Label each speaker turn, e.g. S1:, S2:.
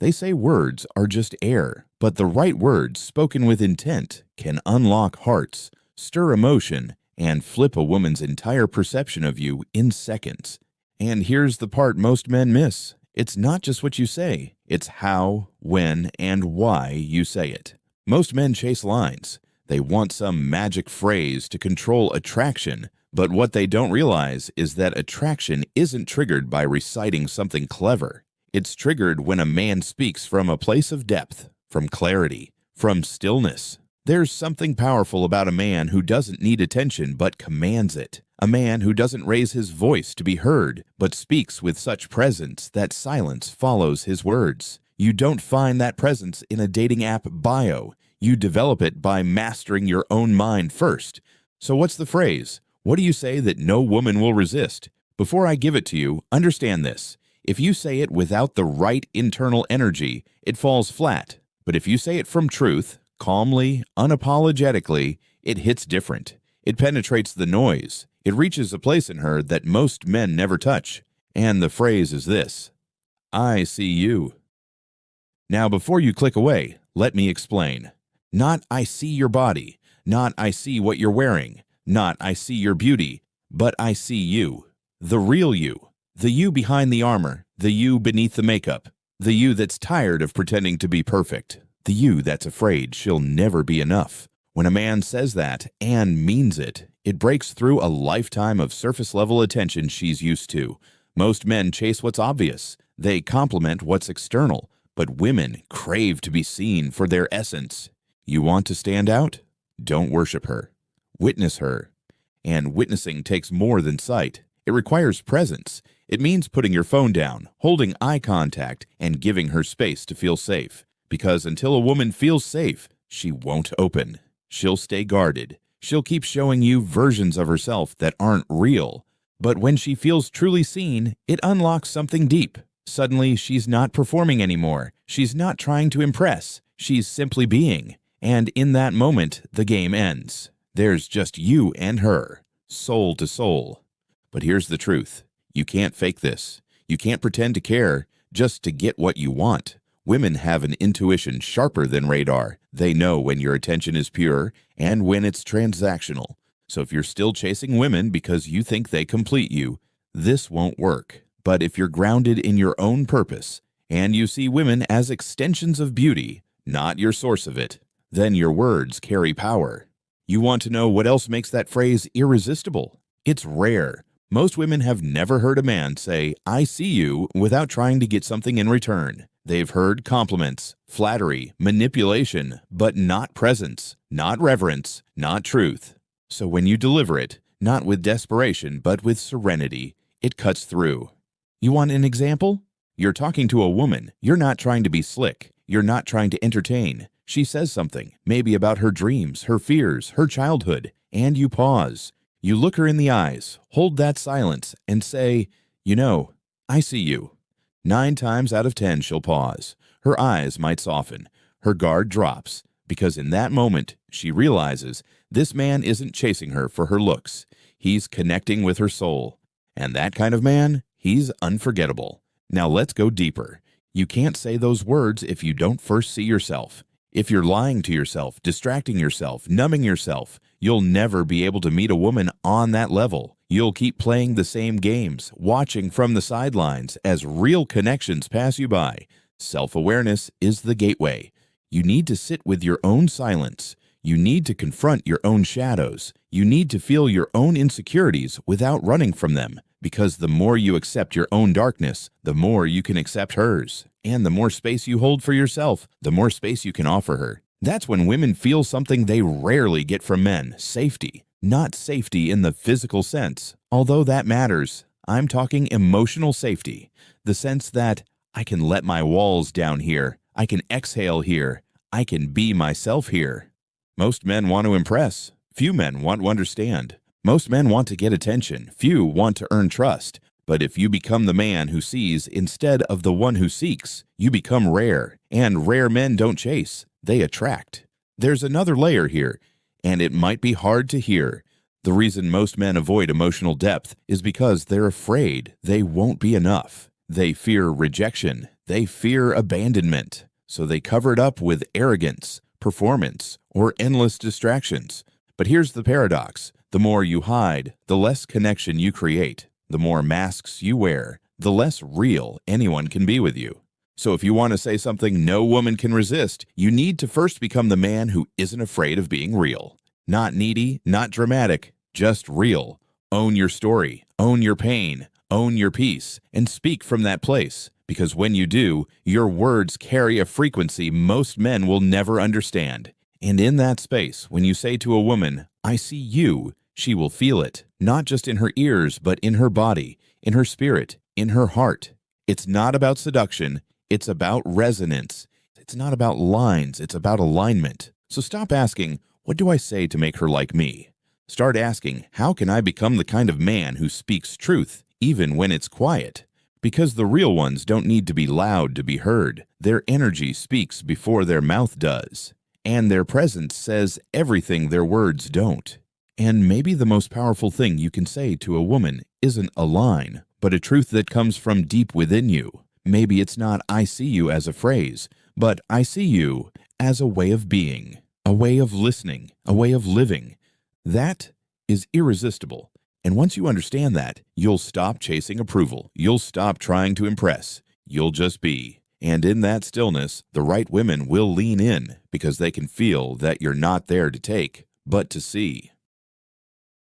S1: They say words are just air, but the right words spoken with intent can unlock hearts, stir emotion, and flip a woman's entire perception of you in seconds. And here's the part most men miss. It's not just what you say, it's how, when, and why you say it. Most men chase lines. They want some magic phrase to control attraction, but what they don't realize is that attraction isn't triggered by reciting something clever. It's triggered when a man speaks from a place of depth, from clarity, from stillness. There's something powerful about a man who doesn't need attention but commands it. A man who doesn't raise his voice to be heard but speaks with such presence that silence follows his words. You don't find that presence in a dating app bio. You develop it by mastering your own mind first. So what's the phrase? What do you say that no woman will resist? Before I give it to you, understand this. If you say it without the right internal energy, it falls flat. But if you say it from truth, calmly, unapologetically, it hits different. It penetrates the noise. It reaches a place in her that most men never touch. And the phrase is this: I see you. Now, before you click away, let me explain. Not I see your body, not I see what you're wearing, not I see your beauty, but I see you. The real you. The you behind the armor, the you beneath the makeup, the you that's tired of pretending to be perfect, the you that's afraid she'll never be enough. When a man says that and means it, it breaks through a lifetime of surface-level attention she's used to. Most men chase what's obvious. They compliment what's external, but women crave to be seen for their essence. You want to stand out? Don't worship her. Witness her. And witnessing takes more than sight. It requires presence. It means putting your phone down, holding eye contact, and giving her space to feel safe. Because until a woman feels safe, she won't open. She'll stay guarded. She'll keep showing you versions of herself that aren't real. But when she feels truly seen, it unlocks something deep. Suddenly, she's not performing anymore. She's not trying to impress. She's simply being. And in that moment, the game ends. There's just you and her, soul to soul. But here's the truth. You can't fake this. You can't pretend to care just to get what you want. Women have an intuition sharper than radar. They know when your attention is pure and when it's transactional. So if you're still chasing women because you think they complete you, this won't work. But if you're grounded in your own purpose and you see women as extensions of beauty, not your source of it, then your words carry power. You want to know what else makes that phrase irresistible? It's rare. Most women have never heard a man say, I see you, without trying to get something in return. They've heard compliments, flattery, manipulation, but not presence, not reverence, not truth. So when you deliver it, not with desperation, but with serenity, it cuts through. You want an example? You're talking to a woman. You're not trying to be slick. You're not trying to entertain. She says something, maybe about her dreams, her fears, her childhood, and you pause. You look her in the eyes, hold that silence, and say, you know, I see you. 9 times out of 10 she'll pause. Her eyes might soften. Her guard drops, because in that moment, she realizes this man isn't chasing her for her looks. He's connecting with her soul. And that kind of man, he's unforgettable. Now let's go deeper. You can't say those words if you don't first see yourself. If you're lying to yourself, distracting yourself, numbing yourself, you'll never be able to meet a woman on that level. You'll keep playing the same games, watching from the sidelines as real connections pass you by. Self-awareness is the gateway. You need to sit with your own silence. You need to confront your own shadows. You need to feel your own insecurities without running from them. Because the more you accept your own darkness, the more you can accept hers. And the more space you hold for yourself, the more space you can offer her. That's when women feel something they rarely get from men: safety. Not safety in the physical sense, although that matters. I'm talking emotional safety. The sense that I can let my walls down here. I can exhale here. I can be myself here. Most men want to impress. Few men want to understand. Most men want to get attention. Few want to earn trust. But if you become the man who sees instead of the one who seeks, you become rare. And rare men don't chase. They attract. There's another layer here, and it might be hard to hear. The reason most men avoid emotional depth is because they're afraid they won't be enough. They fear rejection. They fear abandonment, so they cover it up with arrogance, performance, or endless distractions. But here's the paradox. The more you hide, the less connection you create. The more masks you wear, the less real anyone can be with you. So if you want to say something no woman can resist, you need to first become the man who isn't afraid of being real. Not needy, not dramatic, just real. Own your story, own your pain, own your peace, and speak from that place. Because when you do, your words carry a frequency most men will never understand. And in that space, when you say to a woman, "I see you," she will feel it, not just in her ears, but in her body, in her spirit, in her heart. It's not about seduction, it's about resonance. It's not about lines, it's about alignment. So stop asking, "What do I say to make her like me?" Start asking, "How can I become the kind of man who speaks truth, even when it's quiet?" Because the real ones don't need to be loud to be heard. Their energy speaks before their mouth does. And their presence says everything their words don't. And maybe the most powerful thing you can say to a woman isn't a line, but a truth that comes from deep within you. Maybe it's not "I see you" as a phrase, but "I see you" as a way of being, a way of listening, a way of living. That is irresistible. And once you understand that, you'll stop chasing approval. You'll stop trying to impress. You'll just be. And in that stillness, the right women will lean in because they can feel that you're not there to take, but to see.